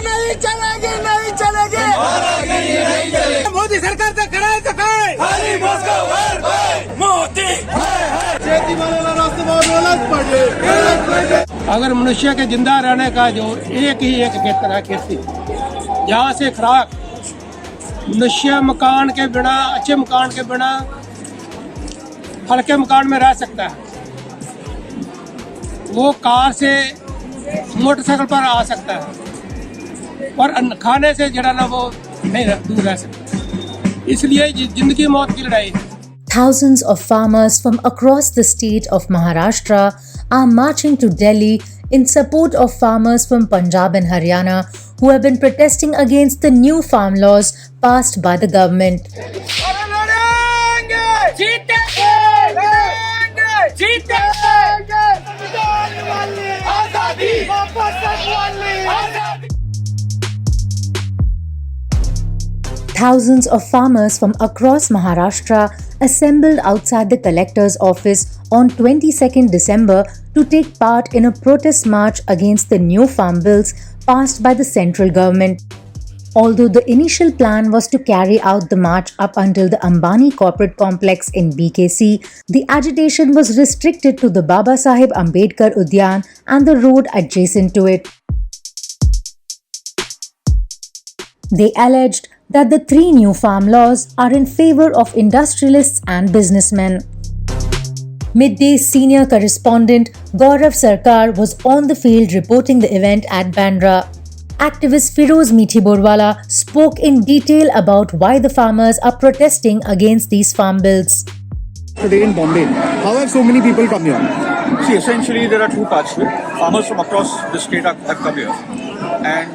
नहीं चलेगी, नहीं चलेगी। मोदी सरकार से कराए तो खाए। मोदी अगर मनुष्य के जिंदा रहने का जो एक ही एक क्षेत्र है खेती, यहाँ से खुराक मनुष्य मकान के बिना, अच्छे मकान के बिना हल्के मकान में रह सकता है, वो कार से मोटरसाइकिल पर आ सकता है, और खाने से जरा ना वो नहीं दूर रह सकता। इसलिए जिंदगी मौत की लड़ाई है। Thousands of farmers from across the state of Maharashtra are marching to Delhi in support of farmers from Punjab and Haryana who have been protesting against the new farm laws passed by the government. Thousands of farmers from across Maharashtra assembled outside the collector's office on 22nd December to take part in a protest march against the new farm bills passed by the central government. Although the initial plan was to carry out the march up until the Ambani corporate complex in BKC, the agitation was restricted to the Baba Saheb Ambedkar Udyan and the road adjacent to it. They alleged that the three new farm laws are in favor of industrialists and businessmen. Midday's senior correspondent Gaurav Sarkar was on the field reporting the event at Bandra. Activist Firoz Mithi Borwala spoke in detail about why the farmers are protesting against these farm bills. Today in Bombay, how have so many people come here? See, essentially there are two parts to it. Farmers from across the state have come here, and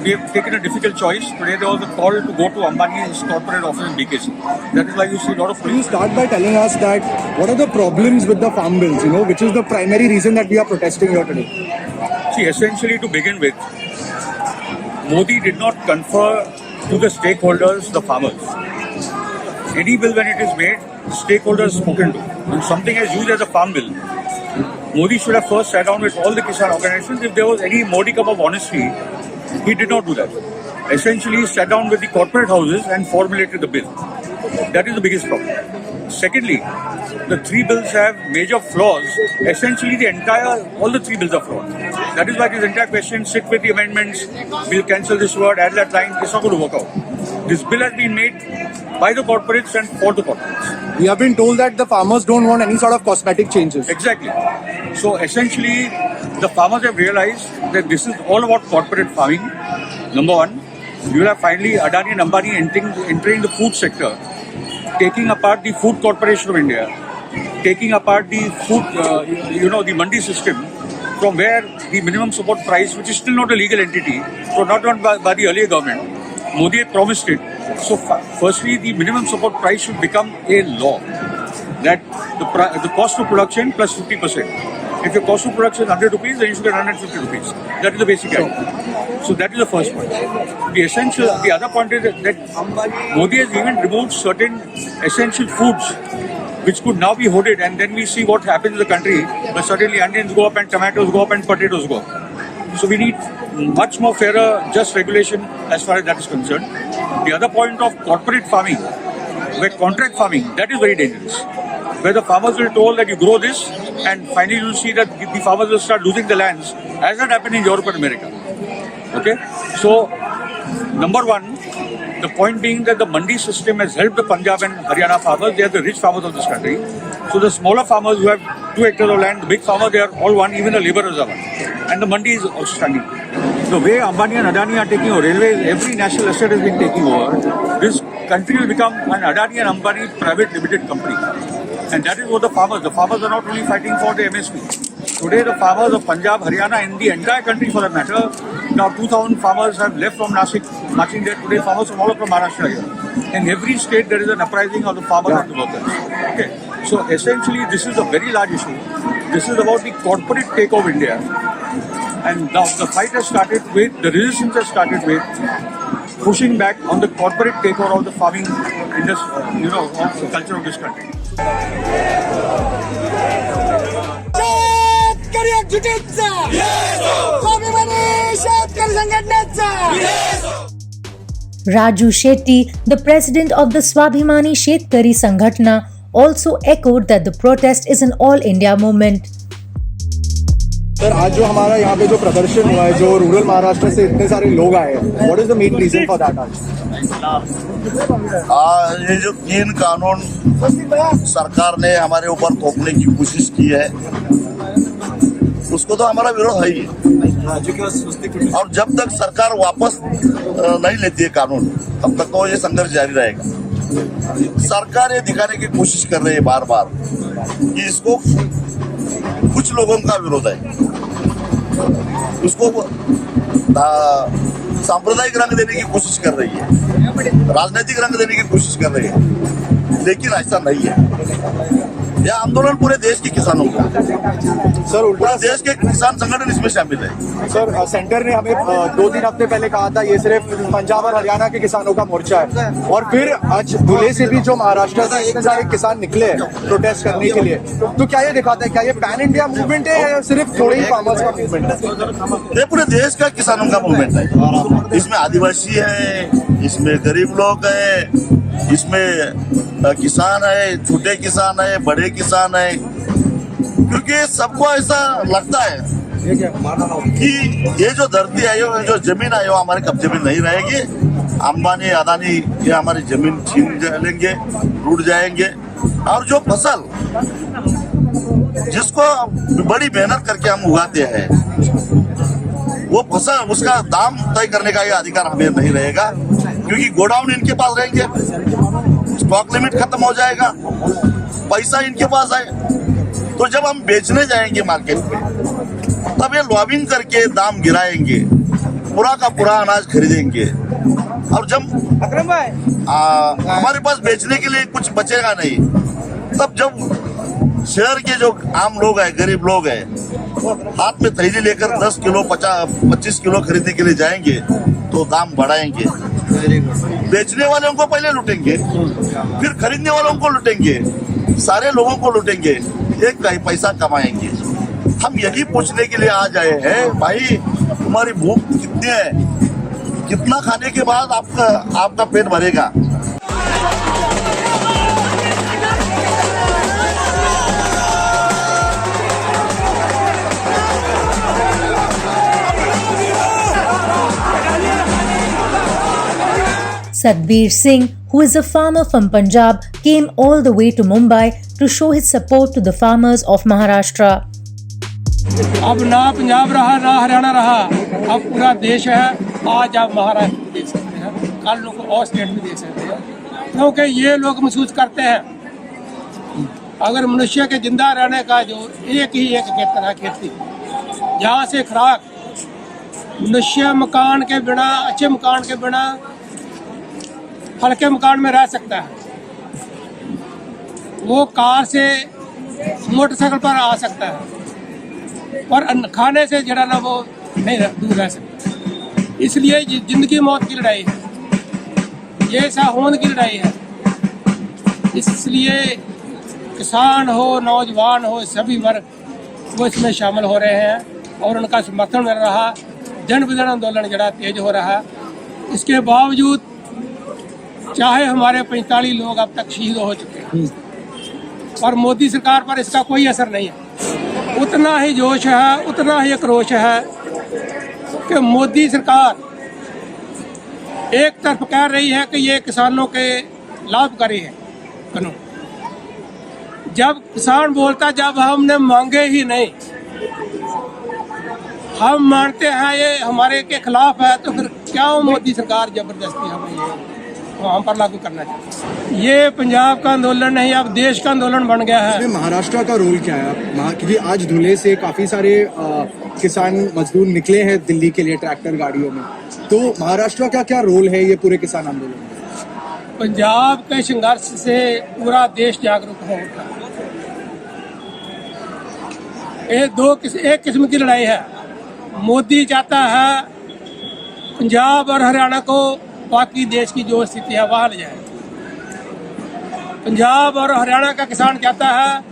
we have taken a difficult choice. Today there was a call to go to Ambani's corporate office in BKC. That is why you see a lot of... Can you start by telling us that what are the problems with the farm bills, which is the primary reason that we are protesting here today? See, essentially to begin with, Modi did not confer to the stakeholders, the farmers. Any bill when it is made, stakeholders spoken to. When something is used as a farm bill, Modi should have first sat down with all the Kisan organizations. If there was any modicum of honesty, he did not do that. Essentially, he sat down with the corporate houses and formulated the bill. That is the biggest problem. Secondly, the three bills have major flaws. Essentially, all the three bills are flawed. That is why this entire question, sit with the amendments, we'll cancel this word, add that line, it's not going to work out. This bill has been made by the corporates and for the corporates. We have been told that the farmers don't want any sort of cosmetic changes. Exactly. So essentially, the farmers have realized that this is all about corporate farming. Number one, you will have finally Adani and Ambani entering the food sector, taking apart the Food Corporation of India, taking apart the food, the mandi system, from where the minimum support price, which is still not a legal entity, so not done by the earlier government, Modi had promised it. So firstly, the minimum support price should become a law, that the cost of production plus 50%. If your cost of production is 100 rupees, then you should get 150 rupees. That is the basic idea. So that is the first point. The other point is that Modi has even removed certain essential foods which could now be hoarded, and then we see what happens in the country. But suddenly onions go up and tomatoes go up and potatoes go up. So we need much more fairer, just regulation as far as that is concerned. The other point of corporate farming, where contract farming, that is very dangerous. Where the farmers will be told that you grow this, and finally you will see that the farmers will start losing the lands, as that happened in Europe and America. Okay? So, number one, the point being that the mandi system has helped the Punjab and Haryana farmers. They are the rich farmers of this country. So the smaller farmers who have 2 hectares of land, the big farmers, they are all one, even the laborers are one. And the mandi is also standing. The way Ambani and Adani are taking over railways, every national asset has been taking over. This country will become an Adani and Ambani private limited company. And that is what the farmers are not only fighting for the MSP. Today the farmers of Punjab, Haryana and the entire country for that matter, now 2,000 farmers have left from Nasik, marching there. Today farmers from all over Maharashtra here. In every state there is an uprising of the farmers and the workers. Okay. So essentially this is a very large issue. This is about the corporate take of India. And now the fight has started with, the resistance has started with pushing back on the corporate takeover of the farming industry, of the culture of this country. जुटीचा स्वाभिमानी शेतकरी संघटनेचा Raju Shetty, the president of the Swabhimani Shetkari Sanghatna, also echoed that the protest is an all-India movement. Sir आज जो हमारा यहाँ पे जो प्रदर्शन हुआ है, जो रूरल महाराष्ट्र से इतने सारे लोग आए हैं, what is the main reason for that? ये जो 3 कानून सरकार ने हमारे ऊपर थोपने की कोशिश की है, उसको तो हमारा विरोध है ही। और जब तक सरकार वापस नहीं लेती है कानून, तब तक तो ये संघर्ष जारी रहेगा। सरकार ये दिखाने की कोशिश कर रही है बार बार कि इसको कुछ लोगों का विरोध है, उसको सांप्रदायिक रंग देने की कोशिश कर रही है, राजनीतिक रंग देने की कोशिश कर रही है, लेकिन ऐसा नहीं है। यह आंदोलन पूरे देश के किसानों का, सर उल्टा देश के किसान संगठन इसमें शामिल है। सर सेंटर ने हमें 2-3 हफ्ते पहले कहा था ये सिर्फ पंजाब और हरियाणा के किसानों का मोर्चा है, और फिर आज धुले से भी जो महाराष्ट्र से इतने सारे किसान निकले हैं प्रोटेस्ट करने के लिए, तो क्या ये दिखाता है, क्या ये पैन इंडिया मूवमेंट है या सिर्फ थोड़े ही फार्मर्स का मूवमेंट है? ये पूरे देश का किसानों का मूवमेंट है। इसमें आदिवासी है, इसमें गरीब लोग है, इसमें किसान है, छोटे किसान है, बड़े किसान है, क्योंकि सबको ऐसा लगता है कि ये जो धरती है, ये जो जमीन है, वो हमारे कब्जे में नहीं रहेगी। अंबानी अदानी ये हमारी जमीन छीन लेंगे, लूट जाएंगे, और जो फसल जिसको बड़ी मेहनत करके हम उगाते हैं, वो फसल उसका दाम तय करने का ये अधिकार हमें नहीं रहेगा, क्योंकि गोडाउन इनके पास रहेंगे, स्टॉक लिमिट खत्म हो जाएगा, पैसा इनके पास है। तो जब हम बेचने जाएंगे मार्केट में, तब ये लॉबिंग करके दाम गिराएंगे, पूरा का पूरा अनाज खरीदेंगे, और जब हमारे पास बेचने के लिए कुछ बचेगा नहीं, तब जब शहर के जो आम लोग हैं, गरीब लोग हैं, हाथ में थैली लेकर 10 किलो 25 किलो खरीदने के लिए जाएंगे, तो दाम बढ़ाएंगे। बेचने वालों को पहले लूटेंगे, फिर खरीदने वालों को लूटेंगे, सारे लोगों को लूटेंगे, एक पैसा कमाएंगे। हम यही पूछने के लिए आज आए हैं, भाई तुम्हारी भूख कितनी है, कितना खाने के बाद आपका पेट भरेगा। Sadhbir Singh, who is a farmer from Punjab, came all the way to Mumbai to show his support to the farmers of Maharashtra. अब ना पंजाब रहा, ना हरियाणा रहा, अब पूरा देश है। आज आप महाराष्ट्र में देख सकते हैं, कल लोग और स्टेट में देख सकते हैं, क्योंकि ये लोग महसूस करते हैं अगर मनुष्य के जिंदा रहने का जो एक ही एक क्षेत्र है खेती, जहाँ से खुराक मनुष्य मकान के बिना, अच्छे मकान के बिना हल्के मकान में रह सकता है, वो कार से मोटरसाइकिल पर आ सकता है, पर खाने से जरा ना वो नहीं दूर रह सकता। इसलिए जिंदगी मौत की लड़ाई है, ये साहोंद की लड़ाई है। इसलिए किसान हो, नौजवान हो, सभी वर्ग वो इसमें शामिल हो रहे हैं और उनका समर्थन मिल रहा। दिन ब दिन आंदोलन जरा तेज हो रहा। इसके बावजूद चाहे हमारे 45 लोग अब तक शहीद हो चुके हैं, और मोदी सरकार पर इसका कोई असर नहीं है। उतना ही जोश है, उतना ही आक्रोश है कि मोदी सरकार एक तरफ कह रही है कि ये किसानों के लाभकारी है कानून, जब किसान बोलता जब हमने मांगे ही नहीं, हम मानते हैं ये हमारे के खिलाफ है, तो फिर क्या मोदी सरकार जबरदस्ती हमें हम पर लागू करना चाहिए। ये पंजाब का आंदोलन नहीं, अब देश का आंदोलन बन गया है। महाराष्ट्र का रोल क्या है? क्योंकि आज धुले से काफी सारे किसान मजदूर निकले हैं दिल्ली के लिए ट्रैक्टर गाड़ियों में, तो महाराष्ट्र का क्या रोल है ये पूरे किसान आंदोलन में? पंजाब के संघर्ष से पूरा देश जागरूक हो उठा। एक किस्म की लड़ाई है। मोदी चाहता है पंजाब और हरियाणा को बाकी देश की जो स्थिति है वहाँ ले जाए। पंजाब और हरियाणा का किसान चाहता है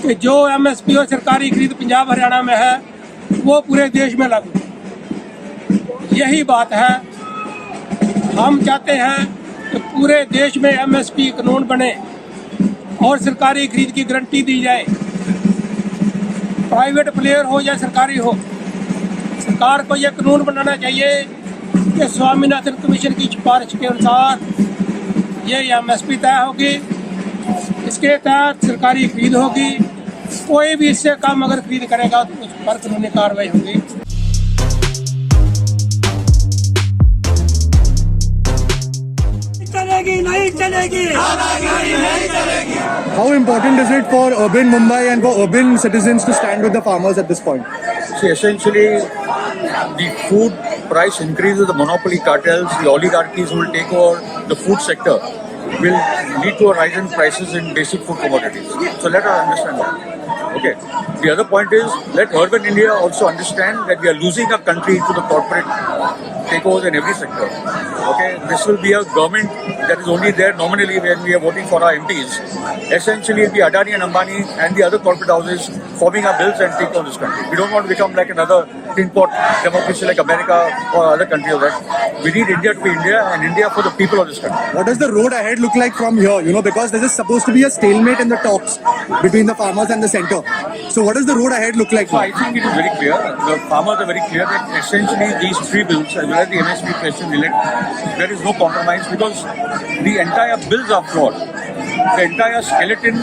कि जो MSP और सरकारी खरीद पंजाब हरियाणा में है वो पूरे देश में लागू हो। यही बात है, हम चाहते हैं कि पूरे देश में MSP कानून बने और सरकारी खरीद की गारंटी दी जाए। प्राइवेट प्लेयर हो या सरकारी हो, सरकार को यह कानून बनाना चाहिए कि स्वामीनाथन कमीशन की सिफारिश के अनुसार ये MSP तय होगी, इसके तहत सरकारी खरीद होगी। कोई भी इससे कम अगर खरीद करेगा तो उस पर कानूनी कार्रवाई होगी। चलेगी नहीं चलेगी, How important is it for urban Mumbai and for urban citizens to stand with the farmers at this point? See, essentially, the food price increases, the monopoly cartels, the oligarchies who will take over the food sector will lead to a rise in prices in basic food commodities. So let us understand that. Okay. The other point is, let urban India also understand that we are losing our country to the corporate takeovers in every sector. Okay. This will be a government that is only there nominally when we are voting for our MPs. Essentially, it will be Adani and Ambani and the other corporate houses forming our bills and take on this country. We don't want to become like another tin pot democracy like America or other countries of that. We need India to be India and India for the people of this country. What does the road ahead look like from here? You know, because this is supposed to be a stalemate in the talks between the farmers and the centre. So what does the road ahead look like? So I think it is very clear. The farmers are very clear that essentially these three bills, as well as the MSP question, there is no compromise because the entire bills are flawed. The entire skeleton,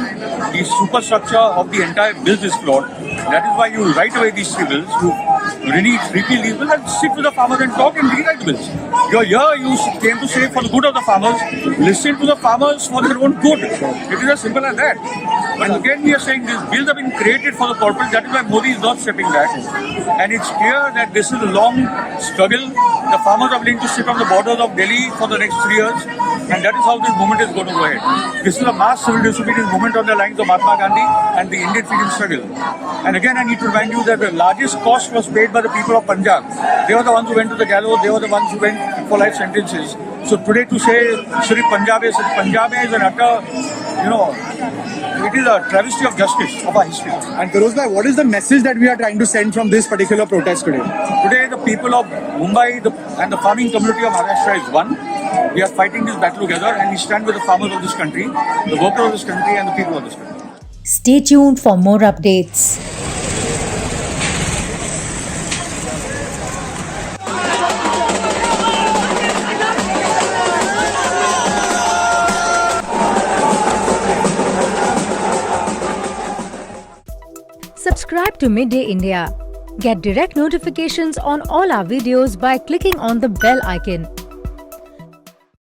the superstructure of the entire bills is flawed. That is why you write away these three bills, you repeal these bills and sit with the farmers and talk and rewrite the bills. You're here, you came to say for the good of the farmers, listen to the farmers for their own good. It is as simple as that. But again we are saying these bills have been created for the corporate, that is why Modi is not stepping back. And it's clear that this is a long struggle. The farmers are willing to sit on the borders of Delhi for the next 3 years, and that is how this movement is going to go ahead. This is a mass civil disobedience movement on the lines of Mahatma Gandhi and the Indian freedom struggle. And again, I need to remind you that the largest cost was paid by the people of Punjab. They were the ones who went to the gallows, they were the ones who went for life sentences. So today to say Sri Punjab is an utter, it is a travesty of justice, of our history. And Feroz bhai, what is the message that we are trying to send from this particular protest today? Today, the people of Mumbai and the farming community of Maharashtra is one. We are fighting this battle together and we stand with the farmers of this country, the workers of this country and the people of this country. Stay tuned for more updates. Subscribe to Midday India. Get direct notifications on all our videos by clicking on the bell icon.